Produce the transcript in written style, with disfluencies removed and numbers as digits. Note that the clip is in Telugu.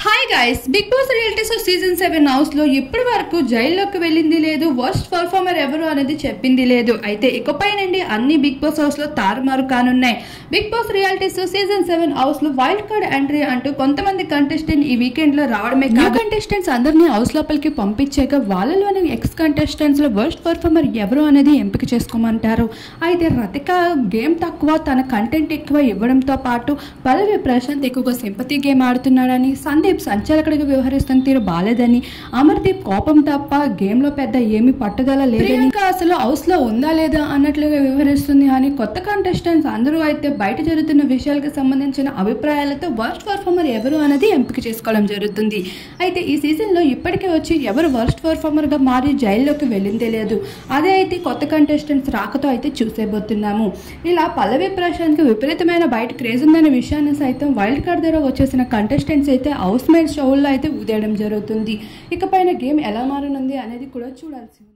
Hi guys, Bigg Boss reality show season 7 house లో ఇప్పటి వరకు జైల్లోకి వెళ్ళింది లేదు, వర్స్ట్ పర్ఫార్మర్ ఎవరు అనేది చెప్పింది లేదు. అయితే ఇకపై నుండి అన్ని బిగ్ బాస్ హౌస్ లో తారుమారు కానున్నాయి. Bigg Boss reality show season 7 house లో వైల్డ్ కార్డ్ ఎంట్రీ అంటూ కొంతమంది కంటెస్టెంట్ ఈ వీకెండ్ లో రావడమే కాదు, కంటెస్టెంట్స్ అందరినీ హౌస్ లోపలికి పంపించాక వాళ్ళలోని ఎక్స్ కంటెస్టెంట్స్ లో వర్స్ట్ పర్ఫార్మర్ ఎవరు అనేది ఎంపిక చేసుకోమంటారు. అయితే రతిక గేమ్ తక్కువ, తన కంటెంట్ ఎక్కువ ఇవ్వడంతో పాటు పల్లవి ప్రశాంత్ ఎక్కువగా సింపతి గేమ్ ఆడుతున్నాడని, సందీప్ సంచాలకుడిగా వ్యవహరిస్తున్న తీరు బాలేదని, అమర్దీప్ కోపం తప్ప గేమ్ లో పెద్ద ఏమి పట్టుదల లేదని, ఇంకా అసలు హౌస్ లో ఉందా లేదా అన్నట్లుగా వ్యవహరిస్తుంది అని కొత్త కంటెస్టెంట్స్ అందరూ అయితే బయట జరుగుతున్న విషయాలకు సంబంధించిన అభిప్రాయాలతో వర్స్ట్ పర్ఫార్మర్ ఎవరు అనేది ఎంపిక చేసుకోవడం జరుగుతుంది. అయితే ఈ సీజన్ లో ఇప్పటికే వచ్చి ఎవరు వర్స్ట్ పర్ఫార్మర్ గా మారి జైల్లోకి వెళ్ళిందే లేదు. అదే అయితే కొత్త కంటెస్టెంట్స్ రాకతో అయితే చూసేబోతున్నాము. ఇలా పల్లవి ప్రశాంత్ కి విపరీతమైన బయట క్రేజ్ ఉందనే విషయాన్ని సైతం వైల్డ్ కార్డ్ ద్వారా వచ్చేసిన కంటెస్టెంట్స్ అయితే హౌస్ మేట్స్ షోల్లో అయితే ఊదేయడం జరుగుతుంది. ఇకపైన గేమ్ ఎలా మారనుంది అనేది కూడా చూడాల్సి ఉంది.